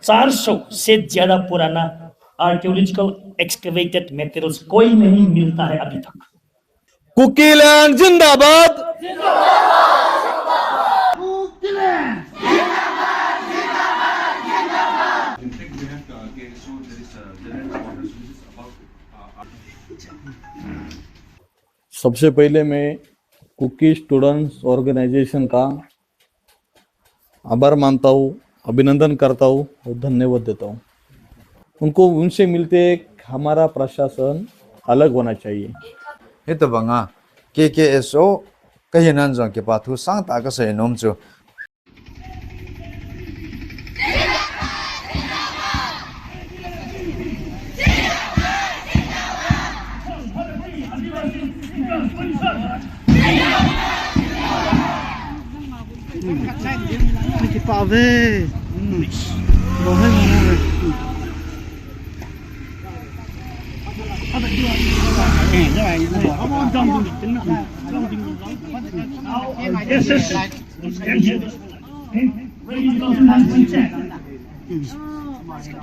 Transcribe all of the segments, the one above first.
400 से ज्यादा पुराना आर्कियोलॉजिकल एक्सकेवेटेड मेटेरियल्स कोई नहीं मिलता है अभी तक। कुकी लैंड जिंदाबाद। सबसे पहले मैं कुकी स्टूडेंट्स ऑर्गेनाइजेशन का आभार मानता हूँ, अभिनंदन करता हूँ और धन्यवाद देता हूँ। उनसे मिलते हमारा प्रशासन अलग होना चाहिए। Ito ba nga, KKSO, kahinan zong kipatu sang taga sa inom jo. Pave.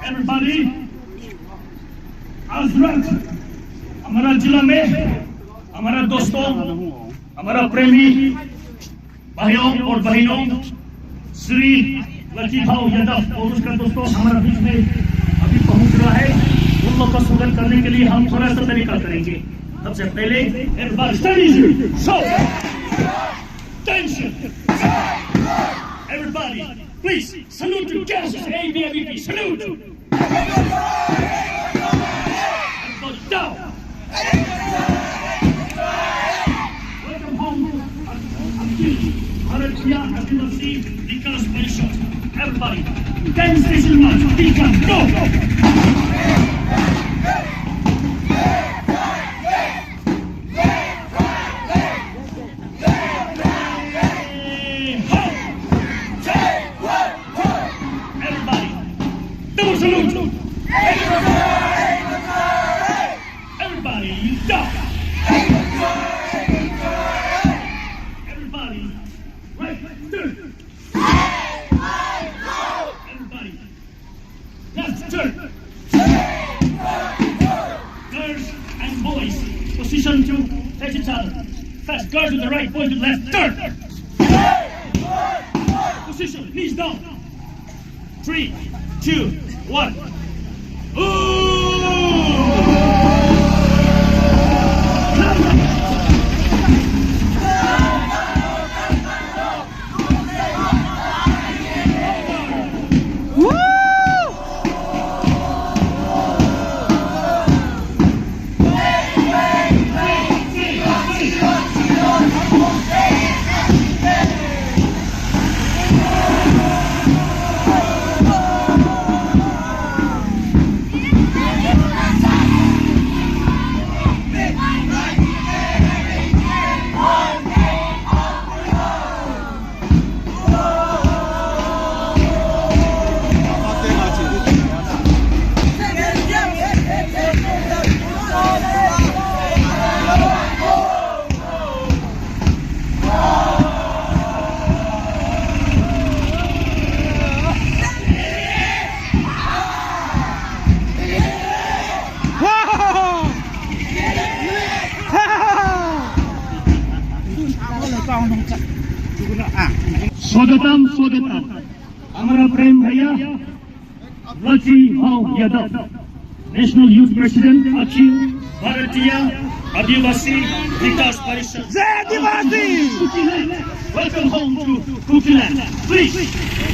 Everybody, हमारा जिला में हमारा दोस्तों, हमारा प्रेमी भाइयों और बहनों श्री लतीफाऊ यादव और उसका दोस्तों हमारा बीच में अभी पहुंच रहा है। उन लोग का स्वागत करने के लिए हम थोड़ा सा तरीका करेंगे। सबसे पहले everybody please salute to Kansas ABMP, salute everybody down. Welcome home Bharatiya Adivasi Vikas Parishad. Everybody 10 station march, become go. Position to face each other. Fast guard to the right, point to the left, turn. Position, knees down. 3, 2, 1. स्वागतम स्वागतम हमारा प्रेम भैया लतीफाऊ Yadav, national youth president Akhil Bharatiya Adivasi Vikas Parishad. जय आदिवासी! Welcome home to Kuki land. Please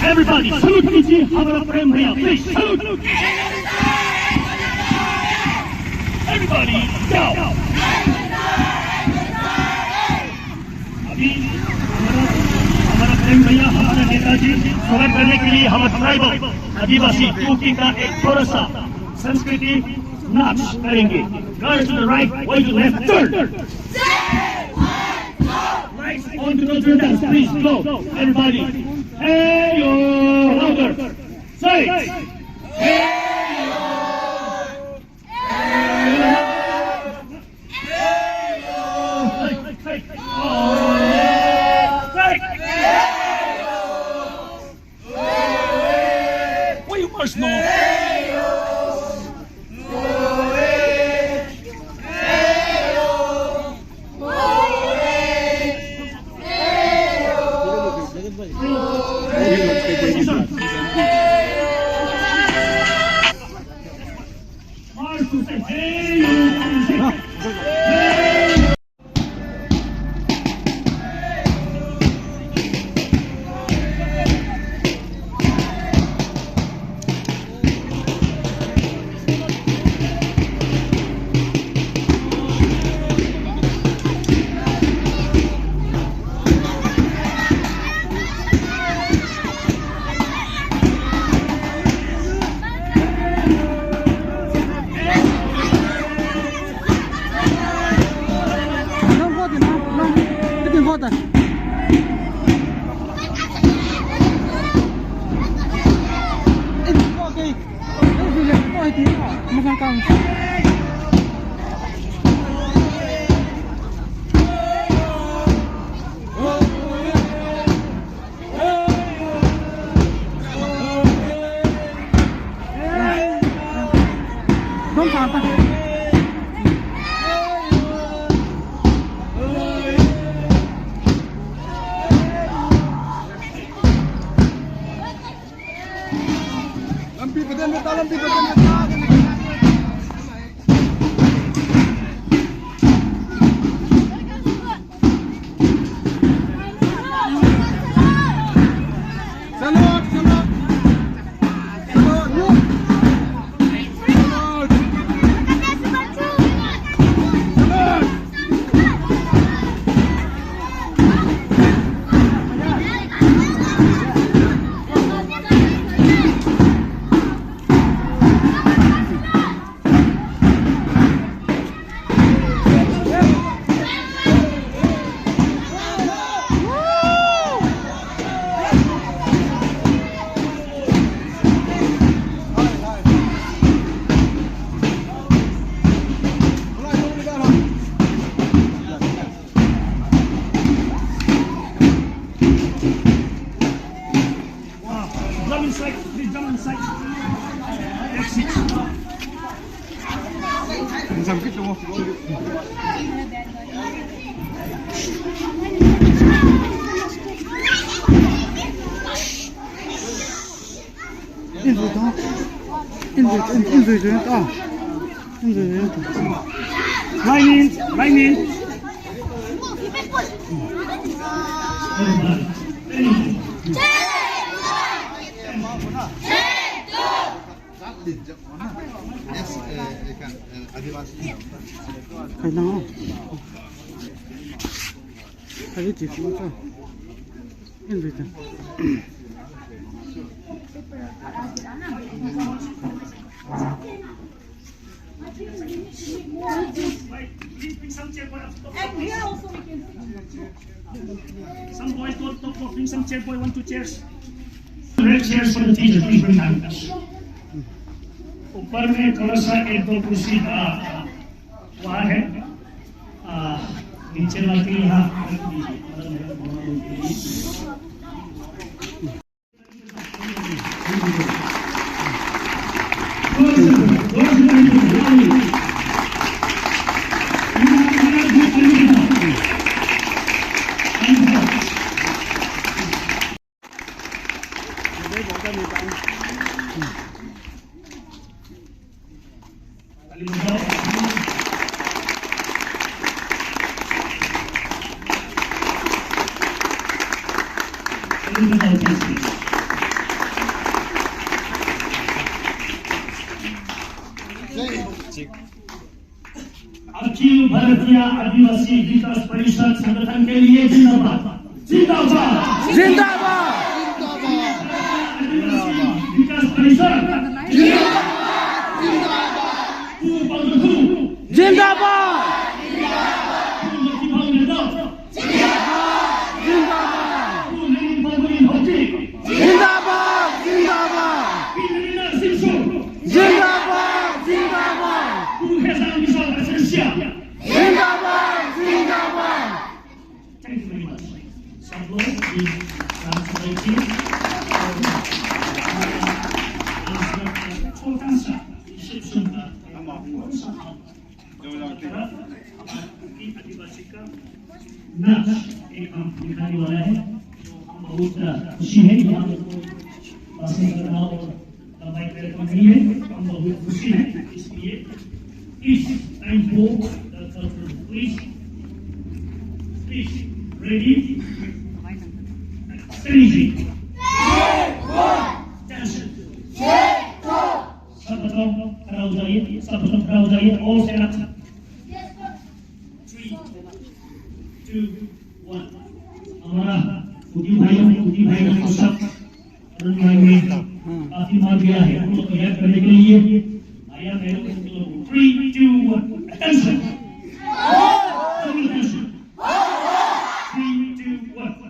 everybody salute कीजिए हमारा प्रेम भैया, प्लीज सल्यूट एवरीबॉडी जाओ। अभी भैया हमारे नेताजी स्वागत करने के लिए हम ट्राइबल आदिवासी कुकी का एक थोड़ा सा संस्कृति नाच करेंगे। Girls to the right, boys to the left, turn. Lights on to the dance, please go. Everybody, hey yo, louder. Say, hey yo, hey yo, hey yo. Hey, oh yeah, hey. You must know Some boys go bring some chair, boy, 1, 2 chairs. Red chairs for the teacher, please bring that. ऊपर में थोड़ा सा 1-2 कुर्सी वहाँ है, नीचे वाली यहाँ अखिल भारतीय आदिवासी विकास परिषद संगठन के लिए जिंदाबाद जिंदाबाद जिंदाबाद विकास परिषद जिंदाबाद आदिवासी का नाच एक हम दिखाने वाला है, बहुत खुशी है यहाँ पसंद करना और दवाई कार्यक्रम नहीं है, हम बहुत खुशी है इसलिए Please, and vote the culture. Please, ready? Steady. Attention. सब बताओ, खड़ा हो जाइए, सब बताओ, खड़ा हो जाइए, all stand up. 3, 2, 1. हमारा कुकी भाई को सब अरुण भाई में काफी मार गया है, उनको तैयार करने के लिए भैया मेरे को 3, 2, 1. Attention. Double attention. 3, 2, 1.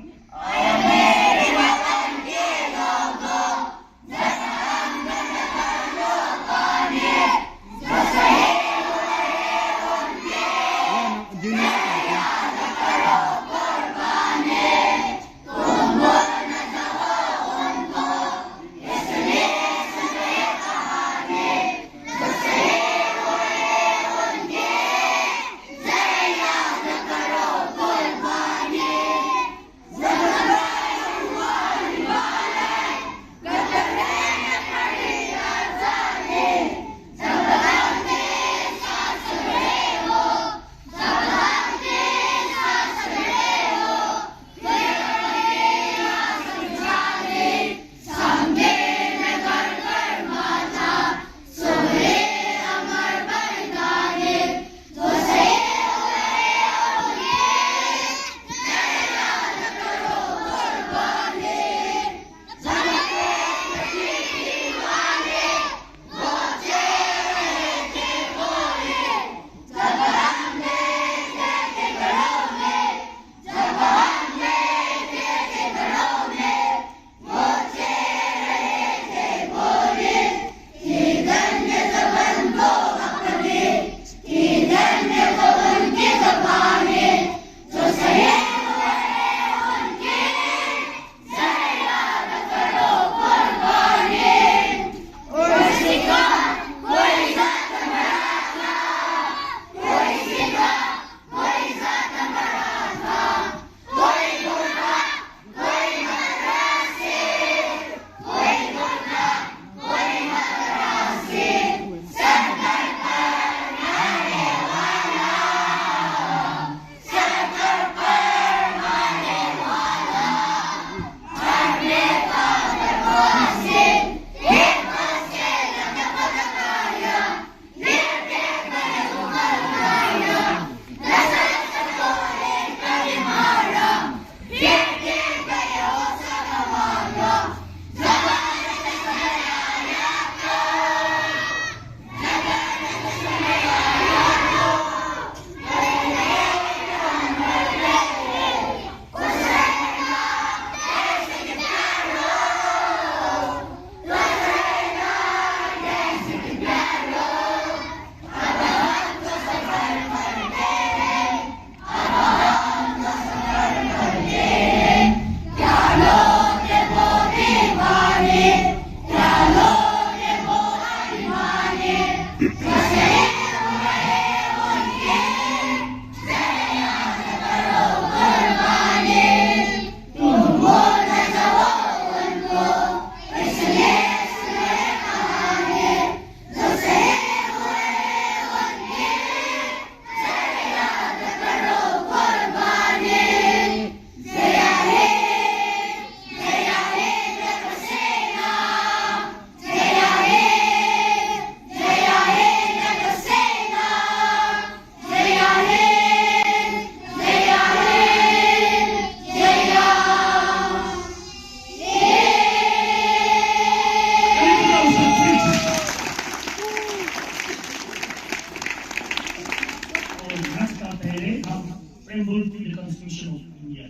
preamble to the Constitution of India.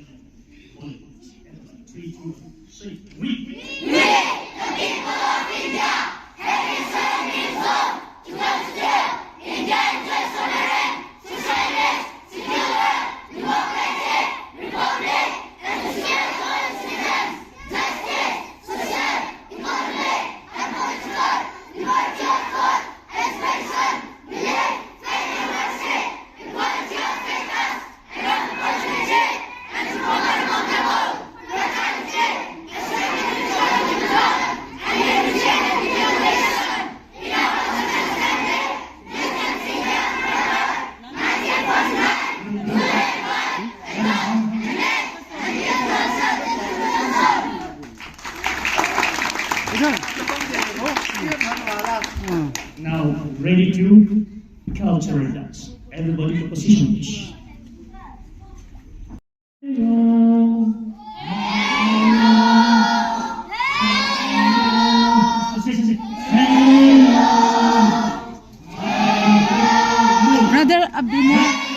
3, 2, 3. We. The people of India, having sworn in oath to constitute India into a sovereign, socialist, secular, democratic republic, and to secure for its citizens justice, social, economic, and political liberty of thought, expression, belief, faith, and mercy, equality of status, and opportunity, and to promote ready to cultural dance. Everybody to position, please. Hello. Brother Abdina.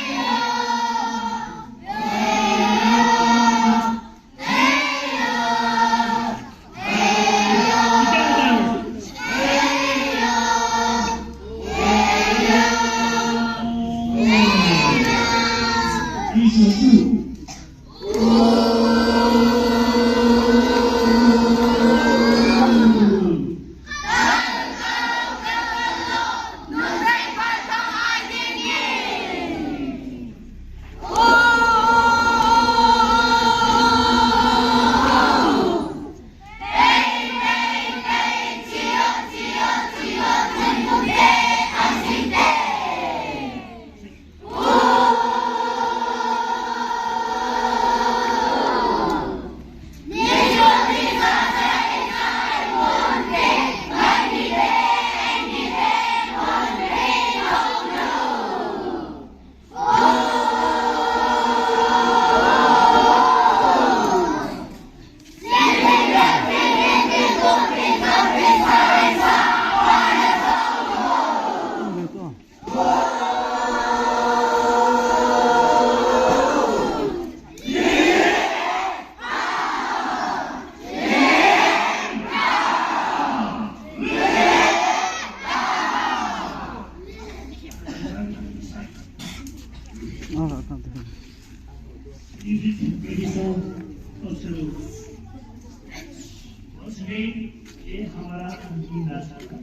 ये हमारा अंतिम रास्ता था।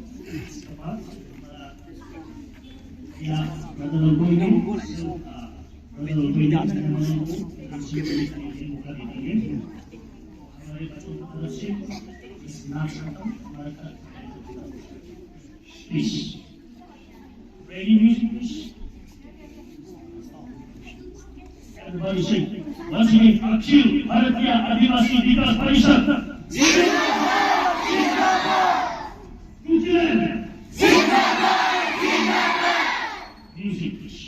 इसके बाद या brother कोई नहीं मौका दे देंगे हमारे बच्चों की तरफ से इस नाचन का हमारा please ready music please everybody sing once again अखिल भारतीय आदिवासी विकास परिषद Music, please.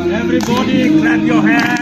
Everybody clap your hands.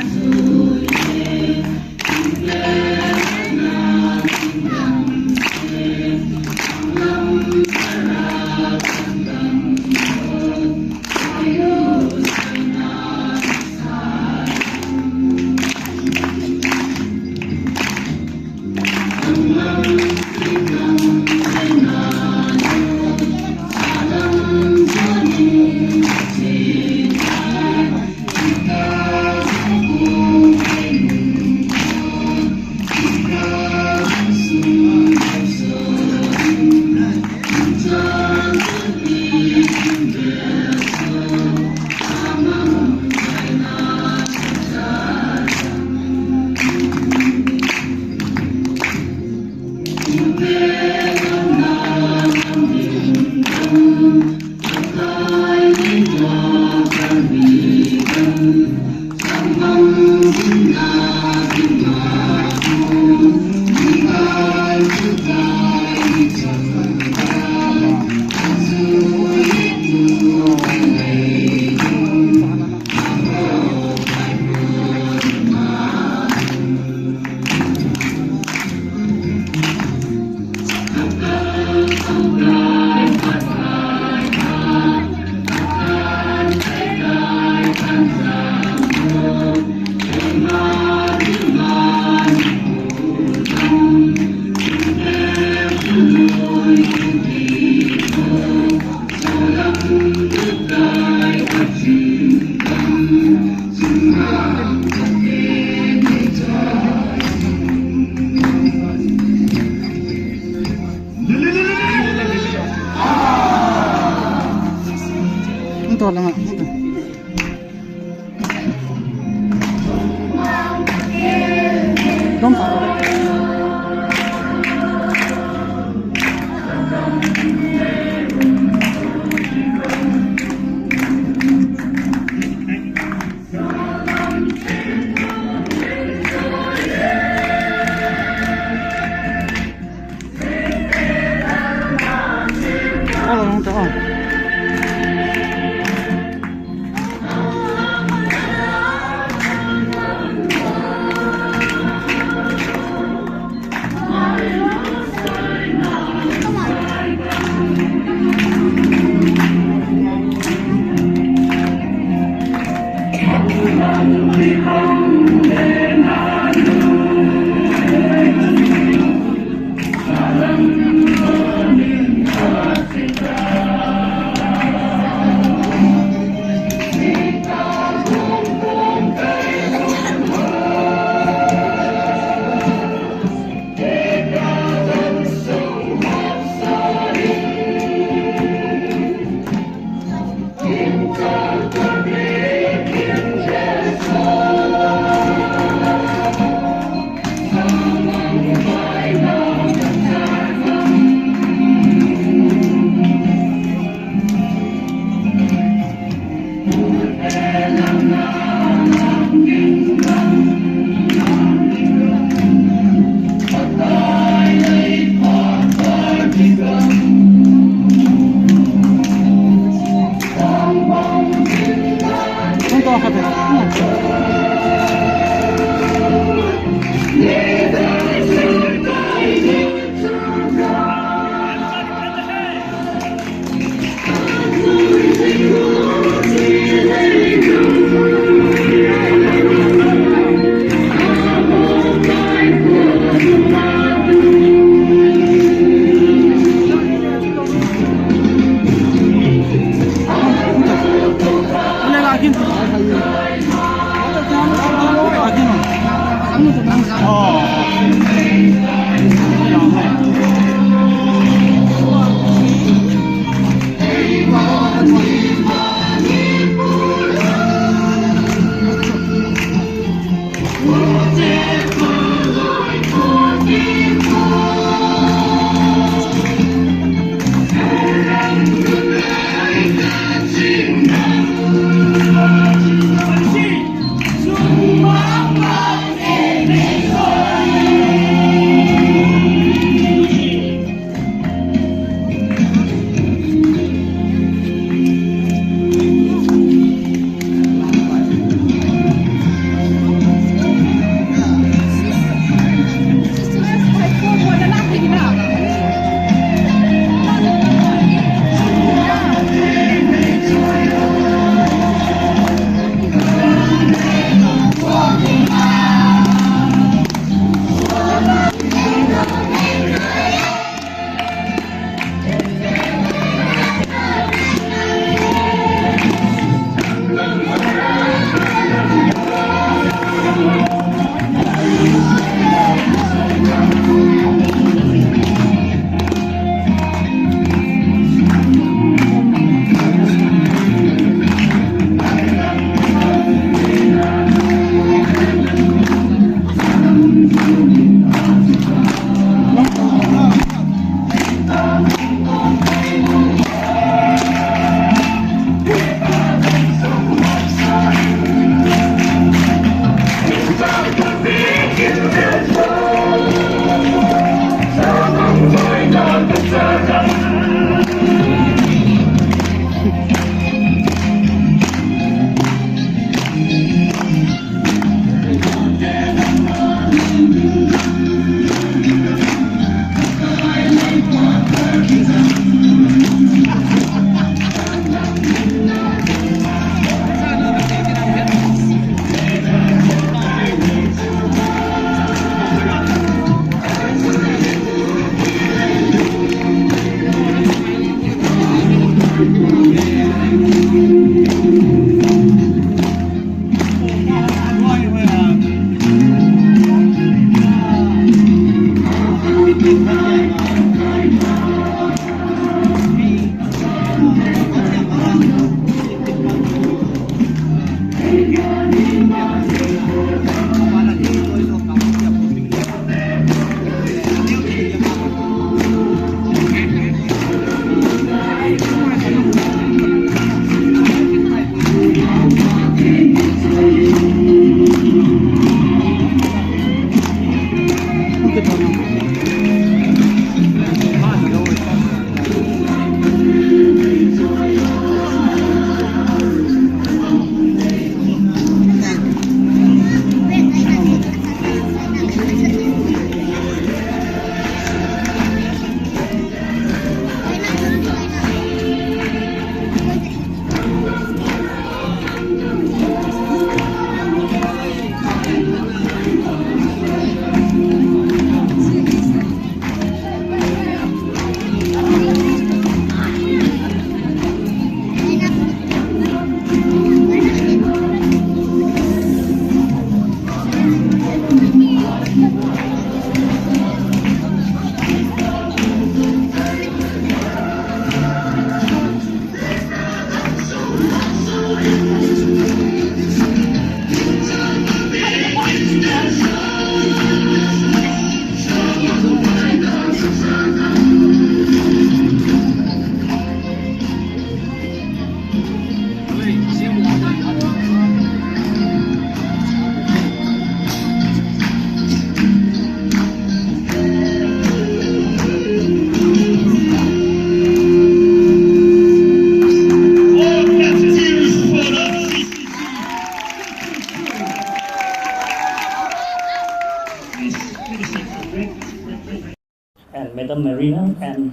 Madam Mirena and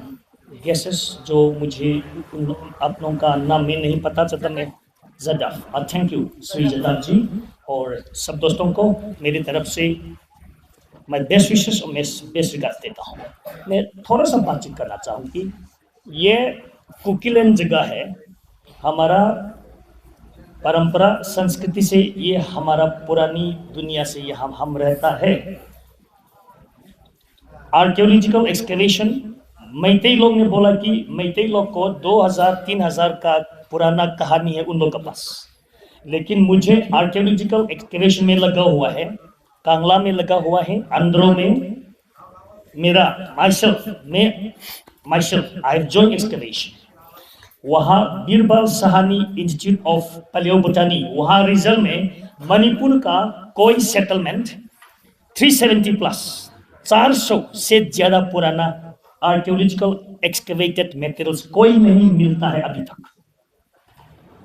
guests जो मुझे आप लोगों का नाम में नहीं पता चलता मैं जदाफ थैंक यू श्री जदाफ जी और सब दोस्तों को मेरी तरफ से मैं बेस्ट विशेष और मैं बेस्ट रिगार्ड देता हूँ। मैं थोड़ा सा बातचीत करना चाहूँ कि ये कुकीलैंड जगह है, हमारा परंपरा संस्कृति से ये हमारा पुरानी दुनिया से ये हम रहता है। आर्कियोलॉजिकल एक्सकेवेशन मैतेई लोग ने बोला कि मैतेई लोग को 2000-3000 का पुराना कहानी है उन लोग के पास, लेकिन मुझे आर्कियोलॉजिकल एक्सकेवेशन में लगा हुआ है, कांगला में लगा हुआ है, आंध्र में मेरा myself I have joined excavation। वहाँ बीरबल सहानी इंस्टीट्यूट ऑफ पैलियोबोटनी वहाँ रिजल्ट में मणिपुर का कोई सेटलमेंट 370 प्लस 400 से ज्यादा पुराना आर्कियोलॉजिकल एक्सकेवेटेड मटेरियल्स कोई नहीं मिलता है अभी तक।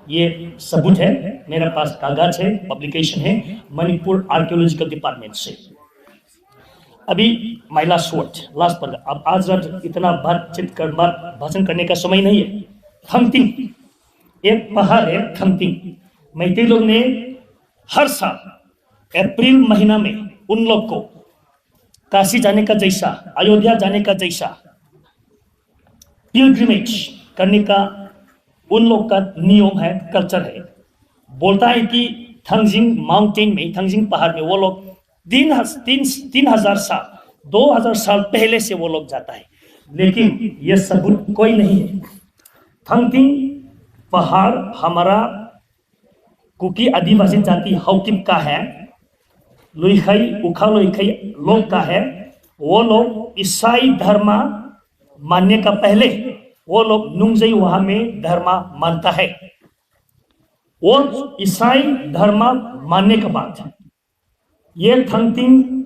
ये सबूत है, मेरे पास कागज है, पब्लिकेशन है मणिपुर आर्कियोलॉजिकल डिपार्टमेंट से। अभी माय लास्ट पर अब आज रात इतना भाषण करने का समय नहीं है। थंगतिंग एक पहाड़ है, थंगतिंग मैतेई लोग ने हर साल अप्रैल महीना में उन लोग को काशी जाने का जैसा, अयोध्या जाने का जैसा पिलग्रिमेज करने का उन लोग का नियम है, कल्चर है। बोलता है कि थंगजिंग माउंटेन में, थंगजिंग पहाड़ में वो लोग 3000 साल 2000 साल पहले से वो लोग जाता है, लेकिन ये सबूत कोई नहीं है। थंगतिंग पहाड़ हमारा कुकी आदिवासी जाति हौकिप का है, लुइखई उखा लुइखई लोग का है। वो लोग ईसाई धर्म मानने का पहले वो लोग नुंगजई वहां में धर्म मानता है। वो ईसाई धर्म मानने के बाद ये थंगतिंग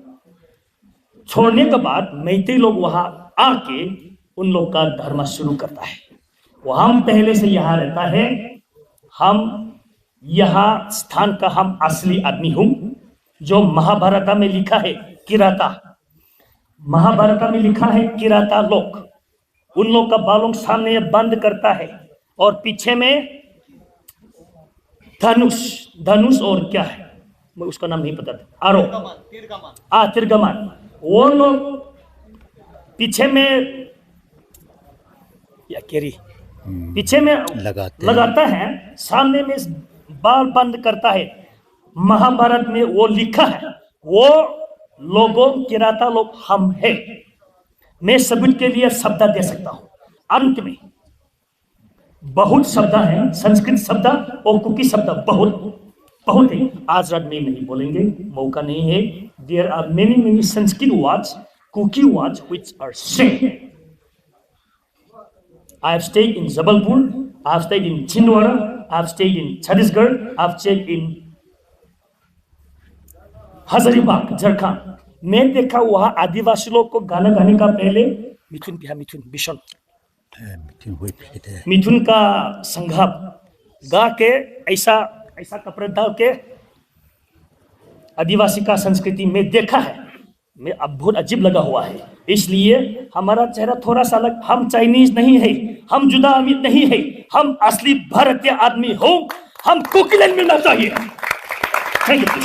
छोड़ने के बाद मैतेई लोग वहां आके उन लोग का धर्म शुरू करता है। वो हम पहले से यहाँ रहता है, हम यहाँ स्थान का हम असली आदमी हूं। जो महाभारत में लिखा है किराता, महाभारत में लिखा है किराता लोग, उन लोग का बालों सामने बंद करता है और पीछे में धनुष और क्या है मैं उसका नाम नहीं पता था, आरो तिरगमान। वो लोग पीछे में या केरी पीछे में लगाता है, सामने में बाल बंद करता है। महाभारत में वो लिखा है, वो लोगों किराता लोग हम है। मैं सबूत के लिए शब्द दे सकता हूं। अंत में बहुत शब्द हैं, संस्कृत शब्द और कुकी शब्द बहुत है। आज रात में नहीं बोलेंगे, मौका नहीं है। There are many Sanskrit words, कुकी words which are same. I have stayed in Jabalpur, I have stayed in Chhindwara, I have stayed in Chhattisgarh, I have stayed in Hazaribagh Jharkhand. मैं देखा वहाँ आदिवासी लोग को गाना गाने का पहले मिथुन का संघाप गा के ऐसा कपड़े डाल के आदिवासी का संस्कृति में देखा है। मैं अब बहुत अजीब लगा हुआ है, इसलिए हमारा चेहरा थोड़ा सा अलग। हम चाइनीज नहीं है, हम जुदा अमीर नहीं है, हम असली भारतीय आदमी हो। हम कुकीलैंड मिलना चाहिए। Thank you.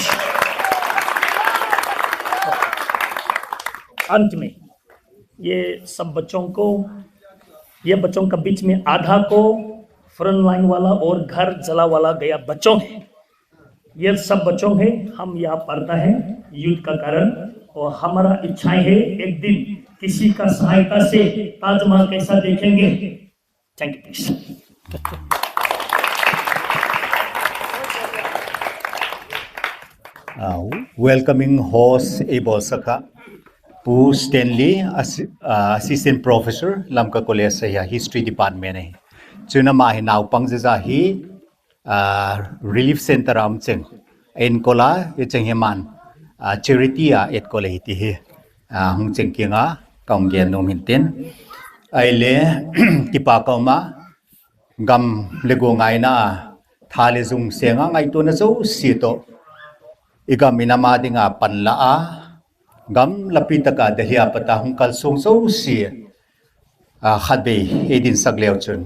अंत में ये सब बच्चों का बीच में आधा को फ्रंट लाइन वाला और घर जला वाला गया बच्चों है। ये सब बच्चों है, हम यहाँ पढ़ता है युद्ध का कारण, और हमारा इच्छाएं है एक दिन किसी का सहायता से ताजमहल कैसा देखेंगे। Thank you. Welcoming host Ebo Saka, Pu Stanley, Assistant Professor, Lamka College sa History Department hai. Chuna mahi naw pangjaja hi Relief Center amcheng. Enkola yecheng heman charity et kola hiti hi. Hung cheng kinga kaunggen nom hinten. Aile tipa kauma gam lego ngai na thale jung senga ngai to na zo sito. Iga minamadi nga panlaa gam lapi taka dahlia pata hung kal song so si khat be edin sagleo chun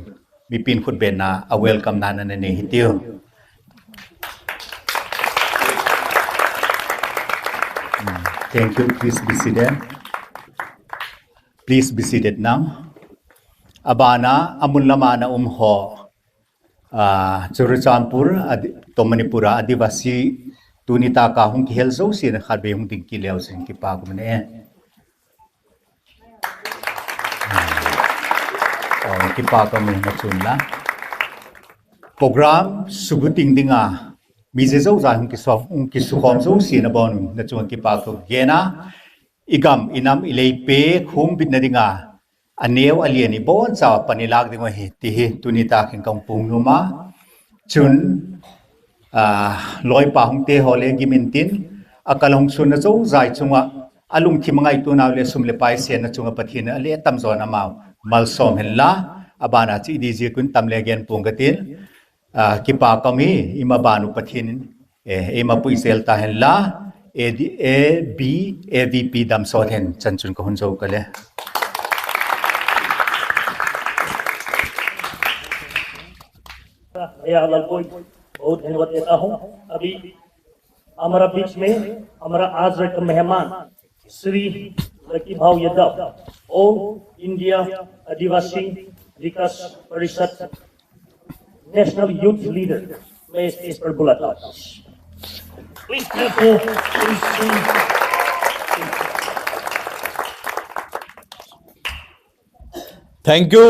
mi pin khut be na a welcome na na ne hitiu. Thank you. Please be seated. Please be seated now. Abana amun lama na ho Churachandpur Tomanipura Adivasi tunita ka hung ki helzo sin kharbe hung ding ki leo sin ki pa ko ne ki pa ko me na chun la program suguting dinga mi je zo za hung ki su khom zo sin na bon na chun ki pa ko gena igam inam ilei pe khum bin na dinga aneu alieni bon cha panilag ding hi ti hi tunita king kong pung numa chun loi pa hung te hole gimintin akalong sun na zo zai chunga alung thi mangai tu naw le sum le pai se na chunga pathin ale tam zo na ma mal som hella abana chi di ji kun tam le gen pung gatin ki pa kami ima banu pathin ema pui sel ta hella a b avp dam so hen chan chun ko hun zo kale बहुत धन्यवाद देता हूँ। अभी हमारा बीच में हमारा आज का मेहमान श्री लकी भाव यादव और इंडिया आदिवासी विकास परिषद नेशनल यूथ लीडर मैं इस पर बुलाता हूँ। Thank you.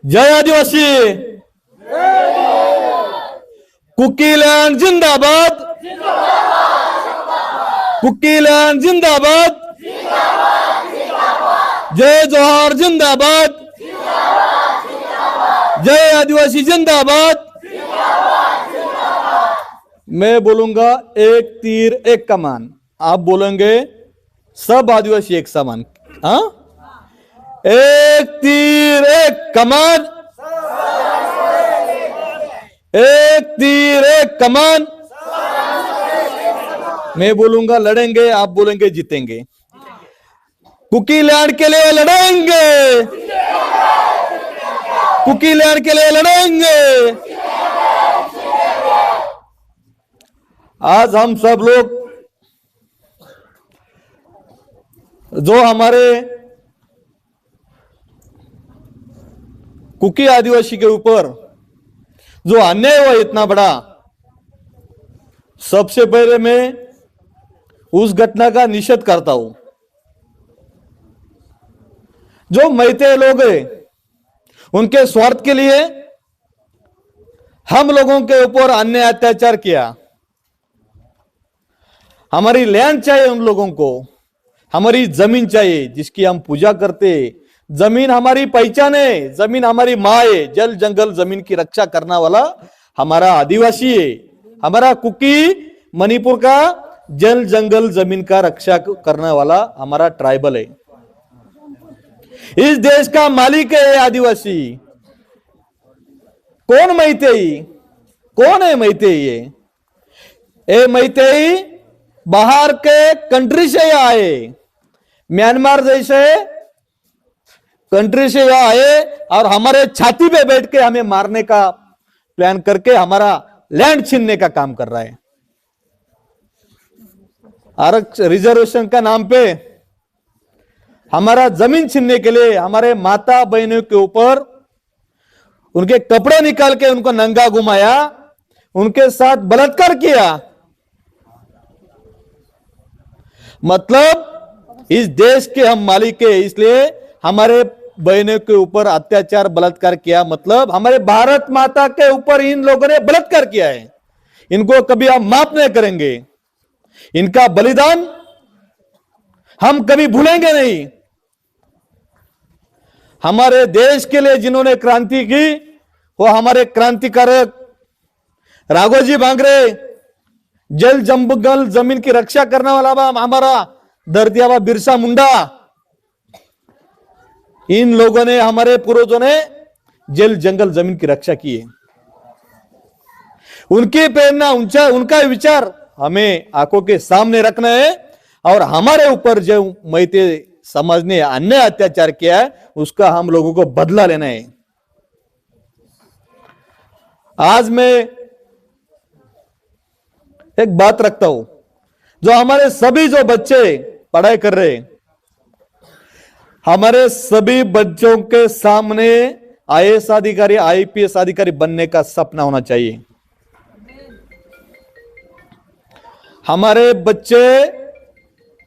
जय आदिवासी, कुकीलैंड जिंदाबाद, कुकीलैंड जिंदाबाद, जय जोहार जिंदाबाद, जय आदिवासी जिंदाबाद। मैं बोलूंगा एक तीर एक कमान, आप बोलेंगे सब आदिवासी एक समान। हाँ, एक तीर एक कमान, एक तीर एक कमान। मैं बोलूंगा लड़ेंगे, आप बोलेंगे जीतेंगे। कुकीलैंड के लिए लड़ेंगे, कुकीलैंड के लिए लड़ेंगे। आज हम सब लोग जो हमारे कुकी आदिवासी के ऊपर जो अन्याय हुआ इतना बड़ा, सबसे पहले मैं उस घटना का निषेध करता हूं। जो मैते लोग हैं उनके स्वार्थ के लिए हम लोगों के ऊपर अन्याय अत्याचार किया। हमारी लैंड चाहिए उन लोगों को, हमारी जमीन चाहिए जिसकी हम पूजा करते। जमीन हमारी पहचान है, जमीन हमारी माँ है। जल जंगल जमीन की रक्षा करने वाला हमारा आदिवासी है। हमारा कुकी मणिपुर का जल जंगल जमीन का रक्षा करने वाला हमारा ट्राइबल है। इस देश का मालिक है आदिवासी। कौन मैतेई, कौन है मैतेई? ये मैतेई बाहर के कंट्री से आए, म्यांमार जैसे कंट्री से यह आए और हमारे छाती पे बैठ के हमें मारने का प्लान करके हमारा लैंड छीनने का काम कर रहा है। आरक्षण रिजर्वेशन का नाम पे हमारा जमीन छीनने के लिए हमारे माता बहनों के ऊपर उनके कपड़े निकाल के उनको नंगा घुमाया, उनके साथ बलात्कार किया। मतलब इस देश के हम मालिक है, इसलिए हमारे बहनों के ऊपर अत्याचार बलात्कार किया। मतलब हमारे भारत माता के ऊपर इन लोगों ने बलात्कार किया है। इनको कभी हम माफ नहीं करेंगे। इनका बलिदान हम कभी भूलेंगे नहीं। हमारे देश के लिए जिन्होंने क्रांति की वो हमारे क्रांतिकारक राघोजी भांगरे, जल जंगल जमीन की रक्षा करने वाला हमारा धरती आबा बिरसा मुंडा। इन लोगों ने, हमारे पूर्वजों ने जल जंगल जमीन की रक्षा की है। उनकी प्रेरणा, उनका विचार हमें आंखों के सामने रखना है और हमारे ऊपर जो मैते समाज ने अन्याय अत्याचार किया है उसका हम लोगों को बदला लेना है। आज मैं एक बात रखता हूं, जो हमारे सभी जो बच्चे पढ़ाई कर रहे हैं, हमारे सभी बच्चों के सामने आईएएस अधिकारी, आईपीएस अधिकारी बनने का सपना होना चाहिए। हमारे बच्चे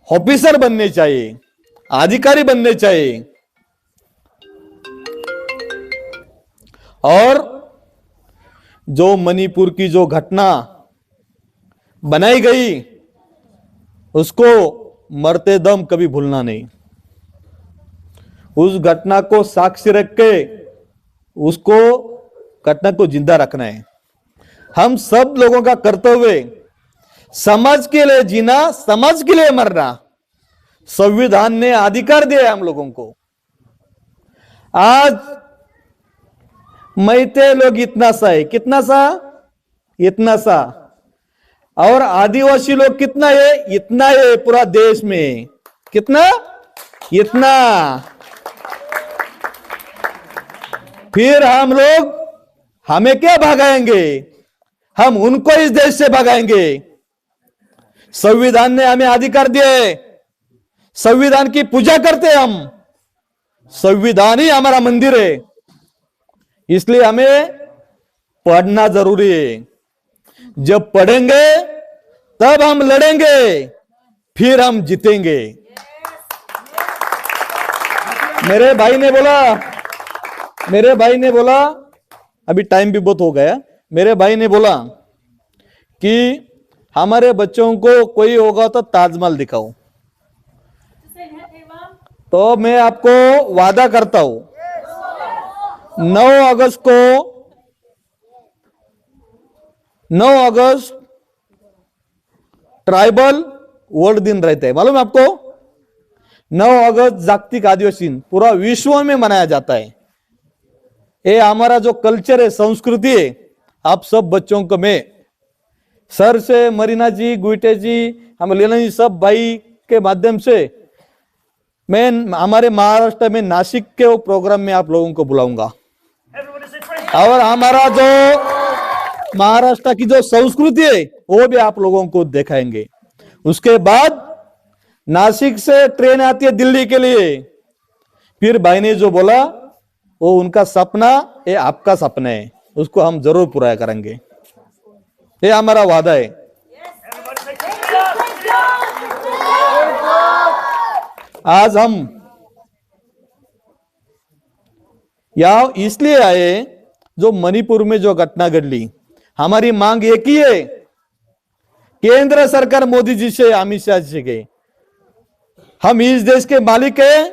ऑफिसर बनने चाहिए, अधिकारी बनने चाहिए। और जो मणिपुर की जो घटना बनाई गई उसको मरते दम कभी भूलना नहीं। उस घटना को साक्षी रख के उसको घटना को जिंदा रखना है। हम सब लोगों का कर्तव्य समाज के लिए जीना, समाज के लिए मरना। संविधान ने अधिकार दिया है हम लोगों को। आज मैते लोग इतना सा है, कितना सा, इतना सा, और आदिवासी लोग कितना है, इतना है पूरा देश में, कितना, इतना। फिर हम लोग हमें क्या भगाएंगे? हम उनको इस देश से भगाएंगे। संविधान ने हमें अधिकार दिए, संविधान की पूजा करते हैं हम। संविधान ही हमारा मंदिर है, इसलिए हमें पढ़ना जरूरी है। जब पढ़ेंगे तब हम लड़ेंगे, फिर हम जीतेंगे। मेरे भाई ने बोला, अभी टाइम भी बहुत हो गया, मेरे भाई ने बोला कि हमारे बच्चों को कोई होगा तो ताजमहल दिखाओ। तो मैं आपको वादा करता हूं, 9 अगस्त ट्राइबल वर्ल्ड दिन रहता है, मालूम है आपको? 9 अगस्त जागतिक आदिवासी दिन पूरा विश्व में मनाया जाता है। ये हमारा जो कल्चर है, संस्कृति है। आप सब बच्चों को मैं सर से, मरीना जी, गुइटे जी, हम लीना जी, सब भाई के माध्यम से मैं हमारे महाराष्ट्र में नासिक के वो प्रोग्राम में आप लोगों को बुलाऊंगा। और हमारा जो महाराष्ट्र की जो संस्कृति है वो भी आप लोगों को दिखाएंगे। उसके बाद नासिक से ट्रेन आती है दिल्ली के लिए। फिर भाई ने जो बोला वो उनका सपना, ये आपका सपना है, उसको हम जरूर पूरा करेंगे। ये हमारा वादा है। आज हम यहां इसलिए आए, जो मणिपुर में जो घटना घटी, हमारी मांग एक ही है, केंद्र सरकार मोदी जी से, अमित शाह जी से, हम इस देश के मालिक हैं।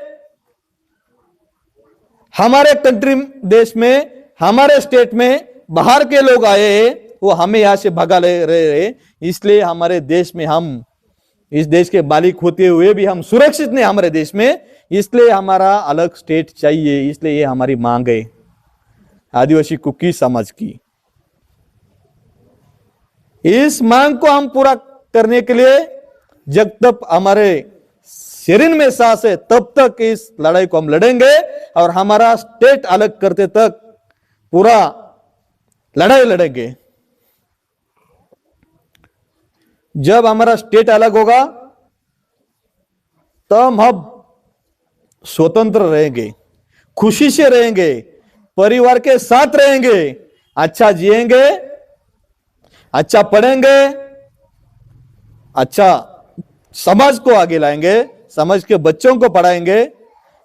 हमारे कंट्री देश में, हमारे स्टेट में बाहर के लोग आए हैं, वो हमें यहां से भगा ले रहे हैं। इसलिए हमारे देश में, हम इस देश के मालिक होते हुए भी हम सुरक्षित नहीं हमारे देश में, इसलिए हमारा अलग स्टेट चाहिए। इसलिए ये हमारी मांग है आदिवासी कुकी समाज की। इस मांग को हम पूरा करने के लिए जब तक हमारे शरीर में सांस है तब तक इस लड़ाई को हम लड़ेंगे, और हमारा स्टेट अलग करते तक पूरा लड़ाई लड़ेंगे। जब हमारा स्टेट अलग होगा तब हम स्वतंत्र रहेंगे, खुशी से रहेंगे, परिवार के साथ रहेंगे, अच्छा जिएंगे, अच्छा पढ़ेंगे, अच्छा समाज को आगे लाएंगे, समाज के बच्चों को पढ़ाएंगे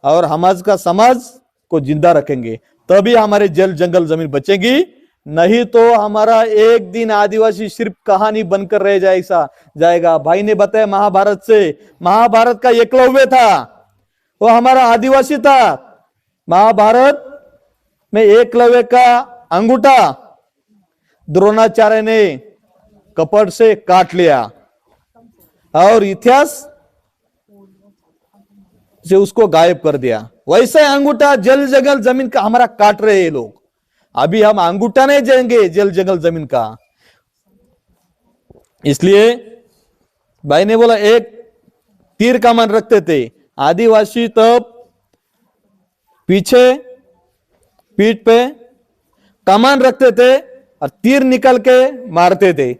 और हमारे का समाज को जिंदा रखेंगे। तभी हमारे जल जंगल जमीन बचेगी। नहीं तो हमारा एक दिन आदिवासी सिर्फ कहानी बनकर रह जाएगा। भाई ने बताया महाभारत से, महाभारत का एकलव्य था, वो हमारा आदिवासी था। महाभारत में एकलव्य का अंगूठा द्रोणाचार्य ने कपड़ से काट लिया और इतिहास से उसको गायब कर दिया। वैसे अंगूठा जल जंगल जमीन का हमारा काट रहे हैं लोग। अभी हम अंगूठा नहीं जाएंगे जल जंगल जमीन का। इसलिए भाई ने बोला एक तीर कमान रखते थे, आदिवासी तब पीछे पीठ पे कमान रखते थे और तीर निकल के मारते थे,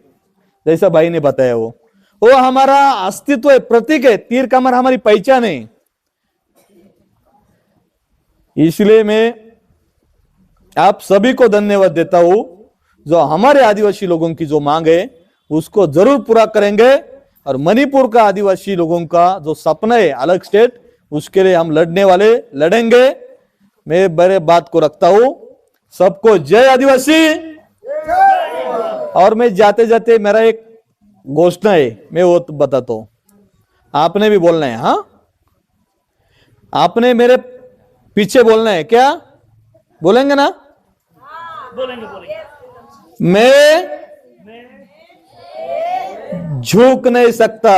जैसा भाई ने बताया। वो हमारा अस्तित्व है, प्रतीक है, तीर कमान हमारी पहचान है। इसलिए मैं आप सभी को धन्यवाद देता हूं, जो हमारे आदिवासी लोगों की जो मांग है उसको जरूर पूरा करेंगे, और मणिपुर का आदिवासी लोगों का जो सपना है अलग स्टेट, उसके लिए हम लड़ेंगे। मैं बड़े बात को रखता हूं, सबको जय आदिवासी। और मैं जाते जाते मेरा एक घोषणा है, मैं वो तो बताता हूं, आपने भी बोलना है। हाँ, आपने मेरे पीछे बोलना है, क्या बोलेंगे ना? बोलेंगे बोलेंगे। मैं झुक नहीं सकता,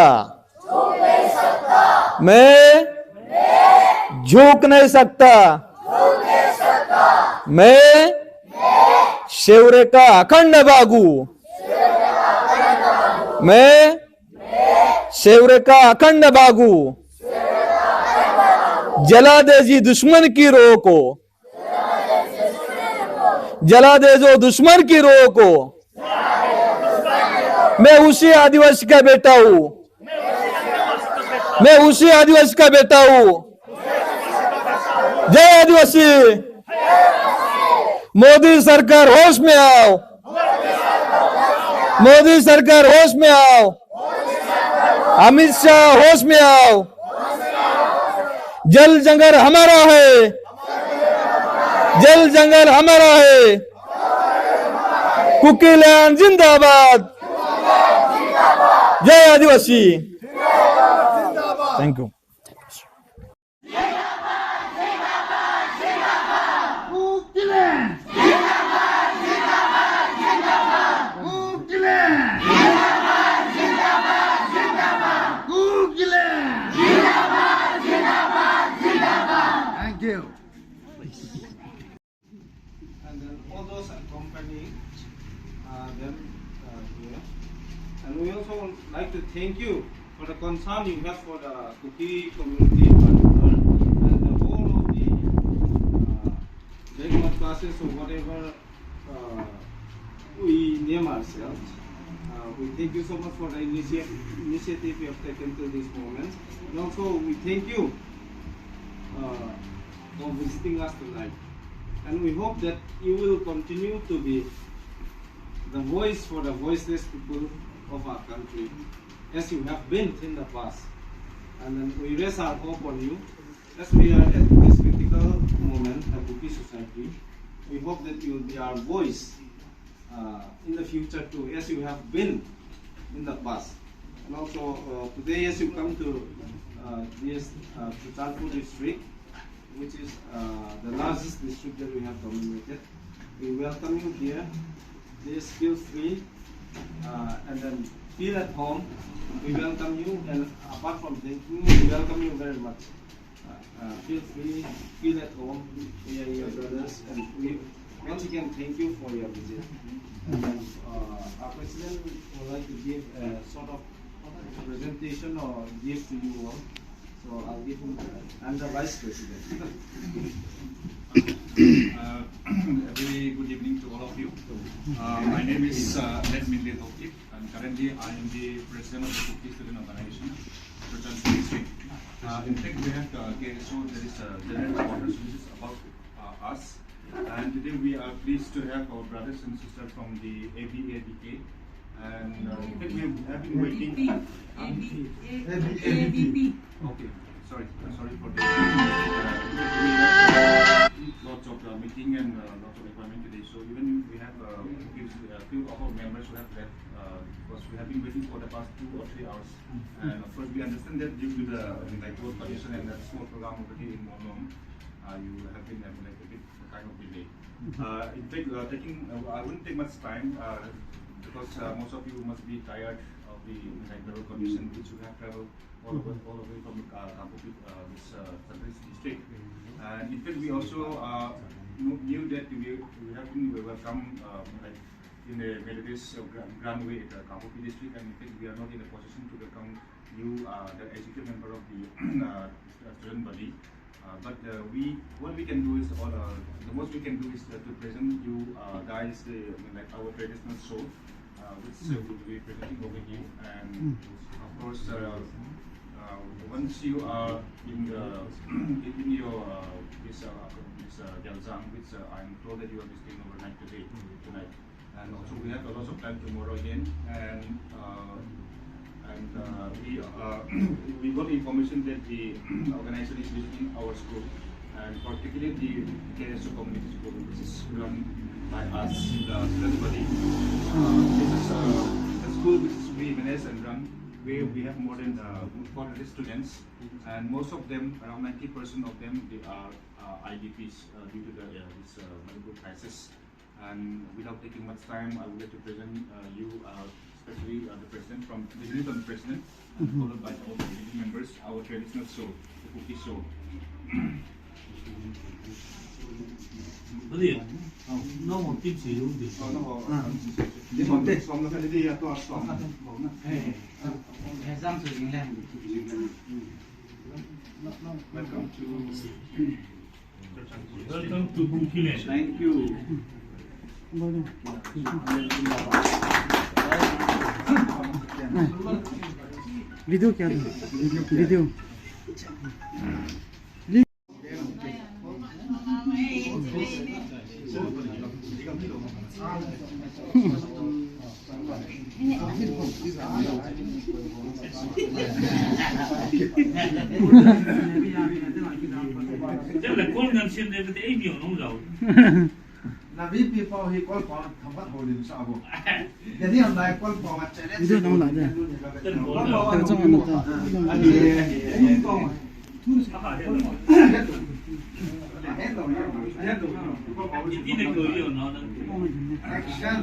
मैं झुक नहीं सकता, मैं शेवरे का अखंड बागू, मैं शेवरे का अखंड बागू, जला दे जी दुश्मन की रोह को, जला दे जो दुश्मन की रोह को। मैं उसी आदिवासी का बेटा हूं, मैं उसी आदिवासी का बेटा हूं। जय आदिवासी। मोदी सरकार होश में आओ, मोदी सरकार होश में आओ, अमित शाह होश में आओ। जल जंगल हमारा है, जल जंगल हमारा है। कुकी लैंड जिंदाबाद, जय आदिवासी। Thank you. Thank you. And then all those accompanying them here. And we also would like to thank you for the concern you have for the Kuki community in particular, and the whole of the regular classes or whatever we name ourselves. We thank you so much for the initiative you have taken to this moment. And also we thank you for visiting us tonight. And we hope that you will continue to be the voice for the voiceless people of our country, as you have been in the past. And then we raise our hope on you, as we are at this critical moment at Kuki society. We hope that you will be our voice in the future too, as you have been in the past. And also today, as you come to this Chuchalpur district, which is the largest district that we have dominated, we welcome you here. Please feel free and then feel at home. We welcome you, and apart from thanking you, we welcome you very much. Feel free, feel at home. We are your brothers, and we once again thank you for your visit. And then our president would like to give a sort of presentation or gift to you all. So I'll give him. I'm the vice president. A very good evening to all of you. My name is Ledminle Tokip, and currently I am the president of the Kuki Student Organization, Chuchalpur District. In fact, we have KSO, there is a general quarters which is about us. And today we are pleased to have our brothers and sisters from the ABADK. And in fact, we have been waiting. ABP. Okay, sorry for the lots of meeting and lots of requirement today. So even we have a few of our members who have left because we have been waiting for the past 2 or 3 hours. And of course, we understand that due to the road condition and that small program already in Monom, you have been like a bit kind of delay. In fact, I wouldn't take much time because most of you must be tired of the road condition which you have traveled all the way from Kampupi, this district. In fact, we also knew that we have been welcome in the Melodies Grand Way at Kabuki district, and in fact we are not in a position to welcome you, the executive member of the student body. But what we can do is, the most we can do is to present you guys like our traditional show, which will be presenting over here, and of course once you are in your this Gyalzang, which I'm told that you are staying overnight tonight, and also we have a lot of time tomorrow again, and we got information that the organization is visiting our school, and particularly the KSO community school, which is run by us, the student body. This is a school which is we manage and run, where we have more than 400 students, and most of them, around 90% of them, they are IDPs due to this Manipur crisis. And without taking much time, I would like to present you, especially the president, from the president, and followed by all the committee members, our traditional show, the cookie show. Welcome to Cookie Land. Thank you. Video क्या video Chắc là con ngân xin đến cái nhiều nó rồi. Nabi people he call for thambat holding sabo. Jadi हम like call for challenge. Video डाउन ला दे Hindi nag-video no. Action.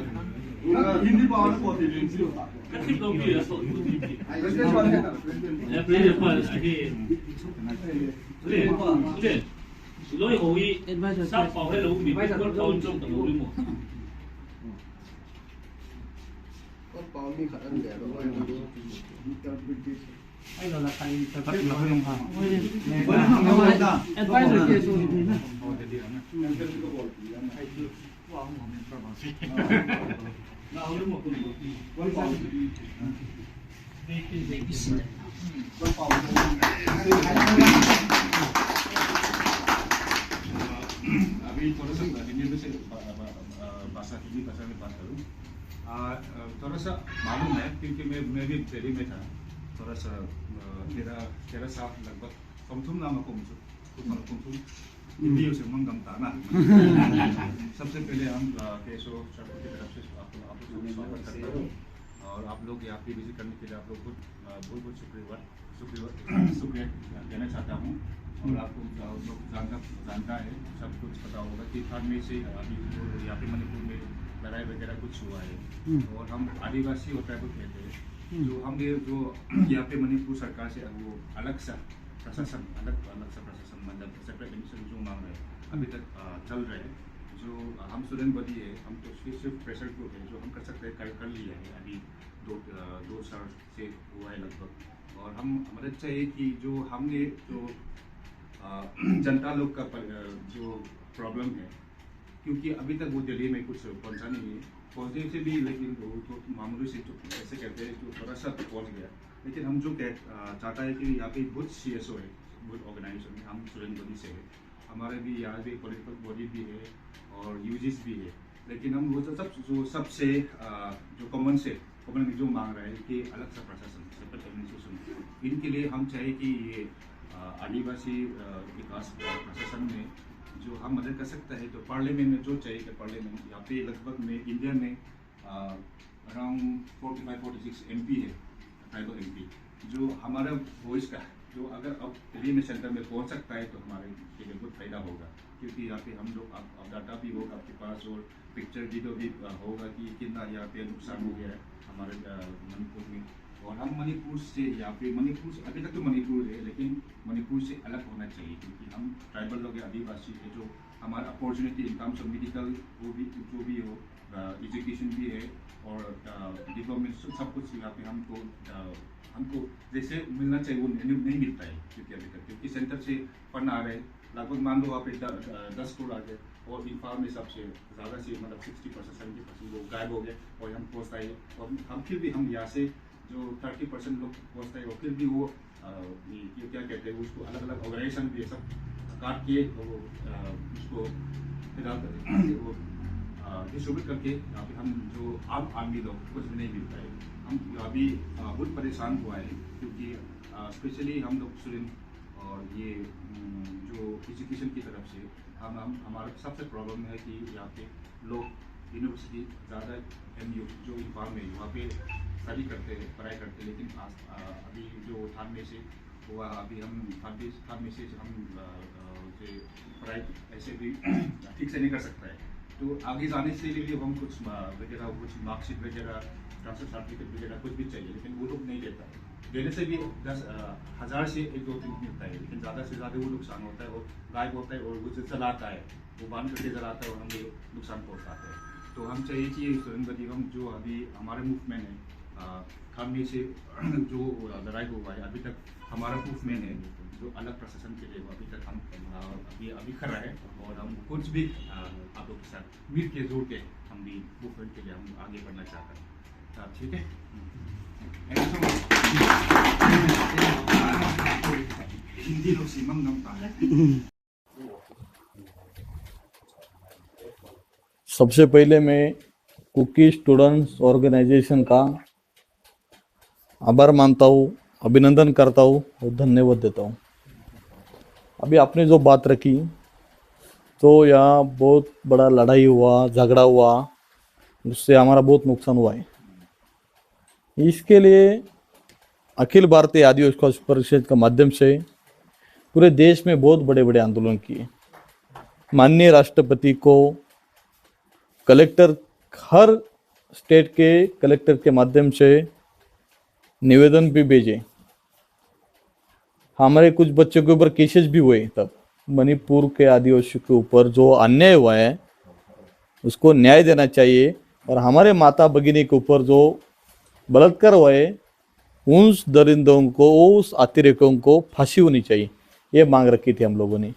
Hindi pa ako po din. Kasi ko video so. Pwede pa sige. Pwede. Lỗi hội sắp vào hay là bị bắt con trong tầng lối một. ai đó là thầy tập là không đồng hàng advisor kia số gì nữa अभी थोड़ा सा हिंदी से भाषा हिंदी भाषा में बात करूँ, थोड़ा सा मालूम है क्योंकि मैं भी दिल्ली में था, थोड़ा सा 13 साल लगभग कमथुम नाम को कमथुम हिंदी उसे मंगम था ना। सबसे पहले हम केशव सर की तरफ से आपको स्वागत करते हैं और आप लोग यहाँ पे विजिट करने के लिए आप लोग बहुत शुक्रिया देना चाहता हूँ। और आपको लोग जानता है, सब कुछ पता होगा कि 3 मई से अभी यहाँ पे मणिपुर में लड़ाई वगैरह कुछ हुआ है और हम आदिवासी और ट्राइबल कहते हैं, जो हमने जो यहाँ पे मणिपुर सरकार से वो अलग सा प्रशासन मतलब सेपरेट एडमिशन जो मांग रहे हैं अभी तक चल रहे हैं। जो हम स्टूडेंट बॉडी है, हम तो सिर्फ प्रेशर ग्रुप है, जो हम कर सकते हैं कर लिया है अभी 2 साल से हुआ है लगभग। और हम मदद चाहिए कि जो हमने जो जनता लोग का जो प्रॉब्लम है, क्योंकि अभी तक वो दिल्ली में कुछ पहुंचा नहीं है, पहुंचने से भी लेकिन वो तो मामूली से ऐसे कहते हैं जो थोड़ा सा पहुंच गया। लेकिन हम जो चाहता है कि यहाँ पे बहुत CSO है, बहुत ऑर्गेनाइजेशन है, हम स्टूडेंट बॉडी से है, हमारे भी यहाँ भी पॉलिटिकल बॉडी भी है और यूजीस भी है, लेकिन हम वो सबसे जो कॉमन जो मांग रहे हैं कि अलग सा प्रशासन सेपरेट एडमिनिस्ट्रेशन, इनके लिए हम चाहिए कि ये आदिवासी विकास प्रशासन में जो हम मदद कर सकता है। तो पार्लियामेंट में जो चाहिए कि पार्लियामेंट यहाँ पे लगभग में इंडिया में अराउंड 45-46 MP है, ट्राइबल MP, जो हमारा वॉइस का जो अगर अब दिल्ली में सेंटर में पहुँच सकता है तो हमारे लिए बहुत फायदा होगा, क्योंकि यहाँ पे हम लोग अब डाटा भी होगा आपके पास और पिक्चर वीडियो भी होगा कि कितना यहाँ पे नुकसान हो गया है हमारे मणिपुर में। और हम मणिपुर से यहाँ पे मणिपुर से अभी तक तो मणिपुर है, लेकिन मणिपुर से अलग होना चाहिए, क्योंकि हम ट्राइबल लोग आदिवासी है, जो हमारा opportunity in terms of medical वो भी जो भी हो एजुकेशन भी है और डेवलपमेंट सब कुछ यहाँ पे हमको जैसे मिलना चाहिए वो नहीं मिलता है क्योंकि अभी तक, क्योंकि सेंटर से फंड आ रहे हैं लगभग मान लो वहाँ पे 10 करोड़ आ गए और इम्फाल में सबसे ज़्यादा से मतलब 60% 70% लोग गायब हो गए और हम पहुँचता है और हम फिर भी हम यहाँ से जो 30% लोग पहुँचता है और फिर भी वो ये क्या कहते हैं उसको अलग अलग ऑर्गेनाइजेशन भी सब काट के वो उसको फिलहाल वो डिस्ट्रीब्यूट करके यहाँ पे हम जो आम आदमी लोग कुछ भी नहीं मिलता है। हम अभी बहुत परेशान हुआ है क्योंकि स्पेशली हम लोग स्टूडेंट और ये जो एजुकेशन की तरफ से हम हमारा सबसे प्रॉब्लम है कि यहाँ पे लोग यूनिवर्सिटी ज़्यादा MU जो इम्फाल में वहाँ पे स्टडी करते हैं पढ़ाई करते हैं, लेकिन अभी जो थान में से हुआ अभी हम थान में से हम पढ़ाई ऐसे भी ठीक से नहीं कर सकता है। तो आगे जाने से लिए हम कुछ वगैरह कुछ मार्कशीट वगैरह ट्रांसफर सर्टिफिकेट वगैरह कुछ भी चाहिए, लेकिन वो लोग नहीं देता है। देने से भी 10,000 से 1-2 मिलता है, लेकिन ज़्यादा से ज़्यादा वो नुकसान होता है और गायब होता है और वो जो चलाता है वो बांध करके चलाता है और हम नुकसान पहुँचाते हैं। तो हम चाहिए कि स्टूडेंट बदीगम जो अभी हमारे मूवमेंट है खान में से जो लड़ाई हुआ है अभी तक हमारा मूवमेंट है जो अलग प्रशासन के लिए अभी तक हम अभी कर रहे हैं और हम कुछ भी आप लोग के साथ मिल के जोड़ के हम भी मूवमेंट के लिए हम आगे बढ़ना चाहते हैं। ठीक है, हिंदी लोग सीमम नमता है। सबसे पहले मैं कुकी स्टूडेंट्स ऑर्गेनाइजेशन का आभार मानता हूँ, अभिनंदन करता हूँ और धन्यवाद देता हूँ। अभी आपने जो बात रखी तो यहाँ बहुत बड़ा लड़ाई हुआ, झगड़ा हुआ, उससे हमारा बहुत नुकसान हुआ है। इसके लिए अखिल भारतीय आदिवासी विकास परिषद के माध्यम से पूरे देश में बहुत बड़े बड़े आंदोलन किए। माननीय राष्ट्रपति को कलेक्टर, हर स्टेट के कलेक्टर के माध्यम से निवेदन भी भेजे। हमारे कुछ बच्चों के ऊपर केसेस भी हुए। तब मणिपुर के आदिवासियों के ऊपर जो अन्याय हुआ है उसको न्याय देना चाहिए और हमारे माता भगिनी के ऊपर जो बलात्कार हुआ है उन दरिंदों को, उस अतिरेकों को फांसी होनी चाहिए, ये मांग रखी थी हम लोगों ने।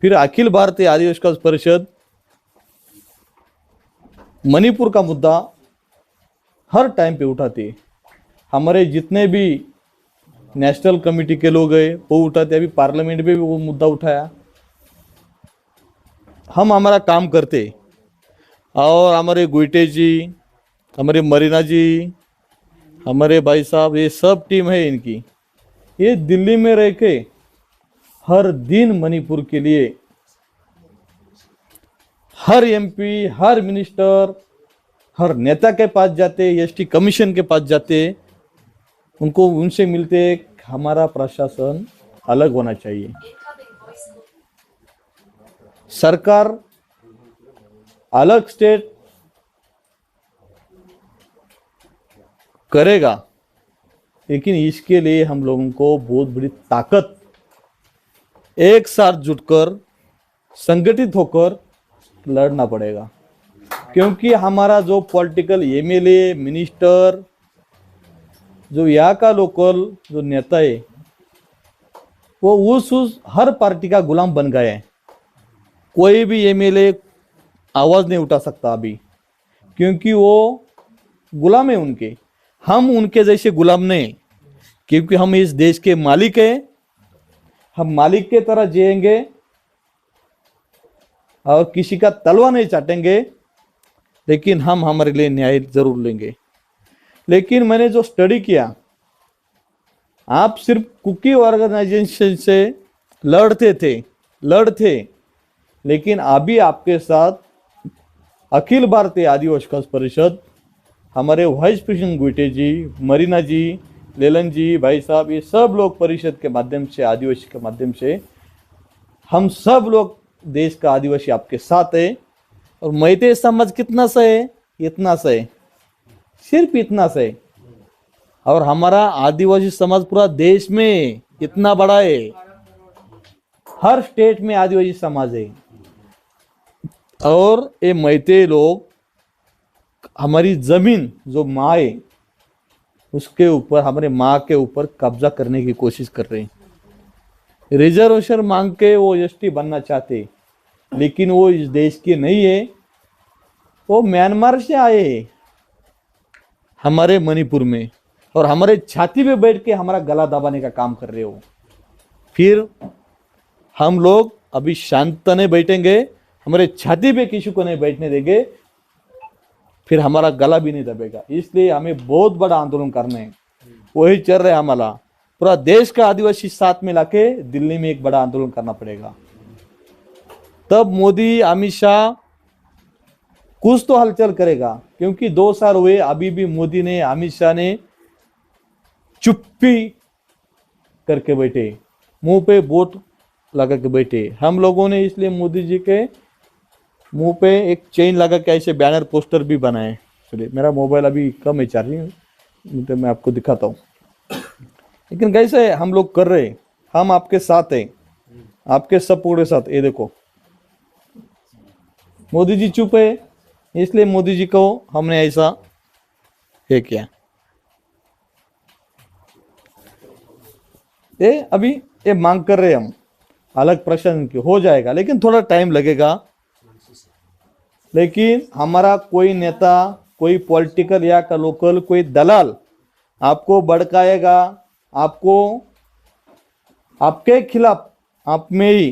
फिर अखिल भारतीय आदिवासी विकास परिषद मणिपुर का मुद्दा हर टाइम पे उठाती है। हमारे जितने भी नेशनल कमेटी के लोग हैं वो उठाते, अभी पार्लियामेंट में भी वो मुद्दा उठाया। हम हमारा काम करते और हमारे गुइटे जी, हमारे मरीना जी, हमारे भाई साहब, ये सब टीम है इनकी, ये दिल्ली में रह के हर दिन मणिपुर के लिए हर MP, हर मिनिस्टर, हर नेता के पास जाते, ST कमीशन के पास जाते, उनको उनसे मिलते। हमारा प्रशासन अलग होना चाहिए। सरकार अलग स्टेट करेगा, लेकिन इसके लिए हम लोगों को बहुत बड़ी ताकत एक साथ जुटकर संगठित होकर लड़ना पड़ेगा। क्योंकि हमारा जो पॉलिटिकल MLA, मिनिस्टर, जो यहाँ का लोकल जो नेता है वो उस हर पार्टी का गुलाम बन गए हैं। कोई भी MLA आवाज नहीं उठा सकता अभी, क्योंकि वो गुलाम है उनके। हम उनके जैसे गुलाम नहीं, क्योंकि हम इस देश के मालिक हैं। हम मालिक के तरह जिएंगे और किसी का तलवा नहीं चाटेंगे, लेकिन हम हमारे लिए न्याय जरूर लेंगे। लेकिन मैंने जो स्टडी किया, आप सिर्फ कुकी ऑर्गेनाइजेशन से लड़ते, लेकिन अभी आपके साथ अखिल भारतीय आदिवासी विकास परिषद, हमारे वाइस प्रेसिडेंट गुइटे जी, मरीना जी, लेलन जी, भाई साहब, ये सब लोग परिषद के माध्यम से, आदिवासी के माध्यम से, हम सब लोग देश का आदिवासी आपके साथ है। और मैते समाज कितना सा है? इतना सा है, सिर्फ इतना सा है। और हमारा आदिवासी समाज पूरा देश में इतना बड़ा है, हर स्टेट में आदिवासी समाज है। और ये मैते लोग हमारी जमीन जो माँ है उसके ऊपर, हमारे माँ के ऊपर कब्जा करने की कोशिश कर रहे हैं। रिजर्वेशन मांग के वो एसटी बनना चाहते, लेकिन वो इस देश के नहीं है, वो म्यांमार से आए हमारे मणिपुर में और हमारे छाती पे बैठ के हमारा गला दबाने का काम कर रहे हो। फिर हम लोग अभी शांत नहीं बैठेंगे, हमारे छाती पे किसी को नहीं बैठने देंगे, फिर हमारा गला भी नहीं दबेगा। इसलिए हमें बहुत बड़ा आंदोलन करना है, वही चल रहा है हमारा। पूरा देश का आदिवासी साथ में लाके दिल्ली में एक बड़ा आंदोलन करना पड़ेगा, तब मोदी अमित शाह कुछ तो हलचल करेगा। क्योंकि 2 साल हुए, अभी भी मोदी ने, अमित शाह ने चुप्पी करके बैठे, मुंह पे वोट लगा के बैठे। हम लोगों ने इसलिए मोदी जी के मुंह पे एक चेन लगा के ऐसे बैनर पोस्टर भी बनाए। चलिए, मेरा मोबाइल अभी कम है चार्जिंग, तो मैं आपको दिखाता हूँ। लेकिन कैसे हम लोग कर रहे, हम आपके साथ हैं, आपके सपोर्ट के साथ। ये देखो, मोदी जी चुप है, इसलिए मोदी जी को हमने ऐसा ये किया। ये अभी ये मांग कर रहे हम, अलग प्रश्न की हो जाएगा, लेकिन थोड़ा टाइम लगेगा। लेकिन हमारा कोई नेता, कोई पॉलिटिकल या का लोकल कोई दलाल आपको भड़काएगा, आपको आपके खिलाफ आप में ही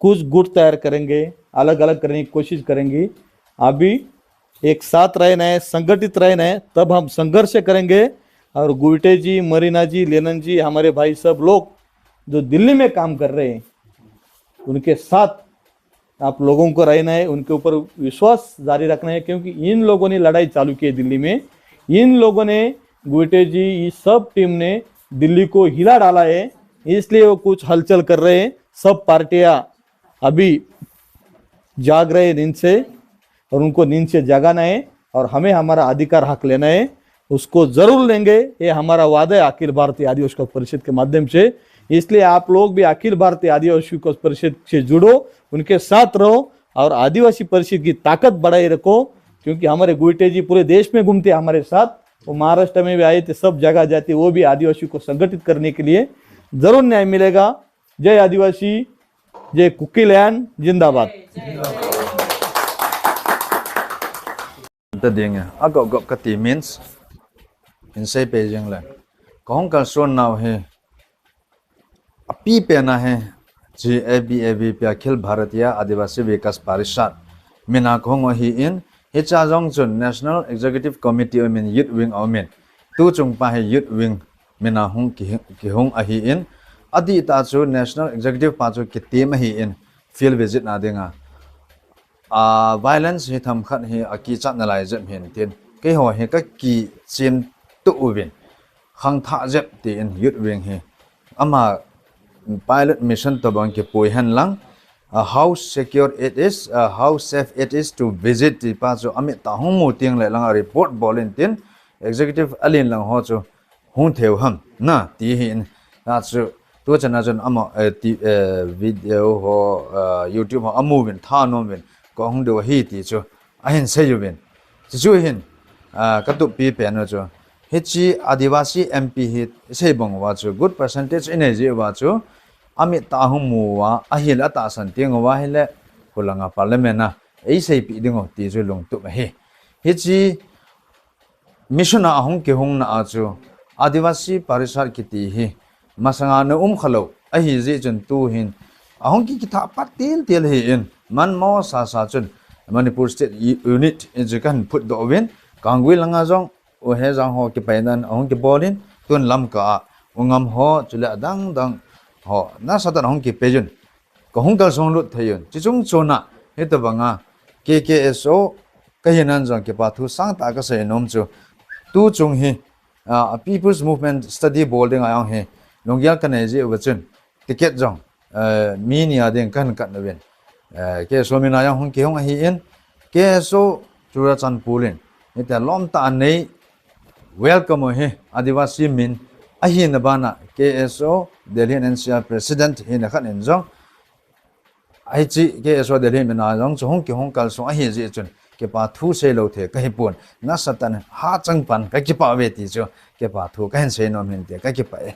कुछ गुट तैयार करेंगे, अलग अलग करने की कोशिश करेंगे। अभी एक साथ रहना है, संगठित रहना है, तब हम संघर्ष करेंगे। और गुटे जी, मरीना जी, लेनन जी, हमारे भाई सब लोग जो दिल्ली में काम कर रहे हैं, उनके साथ आप लोगों को रहना है, उनके ऊपर विश्वास जारी रखना है। क्योंकि इन लोगों ने लड़ाई चालू की है दिल्ली में, इन लोगों ने, गुटे जी, इस सब टीम ने दिल्ली को हिला डाला है, इसलिए वो कुछ हलचल कर रहे हैं। सब पार्टियां अभी जाग रहे हैं नींद से, और उनको नींद से जगाना है, और हमें हमारा अधिकार हक लेना है, उसको जरूर लेंगे। ये हमारा वादा है अखिल भारतीय आदिवासी विकास परिषद के माध्यम से। इसलिए आप लोग भी अखिल भारतीय आदिवासी विकास परिषद से जुड़ो, उनके साथ रहो और आदिवासी परिषद की ताकत बढ़ाए रखो। क्योंकि हमारे गुटे जी पूरे देश में घूमते हमारे साथ, वो महाराष्ट्र में भी आए थे, सब जगह जाते, वो भी आदिवासी को संगठित करने के लिए। जरूर न्याय मिलेगा। जय आदिवासी, जय कुकी लैंड, जिंदाबाद। देंगे अगो गो कति मीन्स इनसे पेजिंग ले कहूँ का सोन नाव है अपी पेना है GABAB पे अखिल भारतीय आदिवासी विकास परिषद मिना कहूँ ही इन हिचा जोंग जो नेशनल एग्जीक्यूटिव कमिटी में यूथ विंग अमेन तू चुंग पा है यूथ विंग मिना हूँ कि हूँ अही इन अदी ताचु नेशनल एग्जीक्यूटिव पाचु की टीम ही इन फील्ड विजिट ना देंगा violence ही थम खत ही अकी चाट नलाय जब हिन तीन के हो है की चिम तो उबिन हंग था जब तीन यूथ विंग है अमा pilot mission to bang ke poi han lang how secure it is how safe it is to visit the pa so amit ta hong mo tiang le lang report bolin tin executive alin lang ho chu hung theu ham na ti hin na chu to chana jon ama video ho YouTube ho amu bin tha no bin ko hung do hi ti chu a hin se yu bin chu hin ka tu pi pe no chu hichi adivasi MP hit se bang wa chu good percentage energy wa chu amit ta hung mu wa ahil ata san tiang wa hele hulanga parliament na ei sei pi dingo ti chu long tu he hichi mission a hung ke hung na a chu adivasi parishad ki ti hi masanga na khalo ahi ji chun tu hin ahung ki tha patil tel hi in man mo sa chun Manipur state unit in jikan put do win kangwi langa jong o he jang ho ki painan ahung ki bolin tun lam ka ungam ho chula dang dang ho na satan hong ki pejun ko hong kal song lut thayun chi chung chona he to banga KKSO kahinan jang ke pa thu sang ta ka se nom chu tu chung hi people's movement study boarding ayang he longyal kan ji wachun ticket jong mi ni adeng kan kan wen ke so mi na yang hong ki hong hi in KSO chura chan pulin ita lom ta nei welcome he adivasi min ahi na bana KSO Delhi NCR president hin khan enjong ai chi KSO Delhi min na jong chong ki hong kal so ahi ji chun ke pa thu se lo the kai pon na satan ha chang pan ka ki pa ve ti cho ke pa thu ka hen se no min te ka ki pa e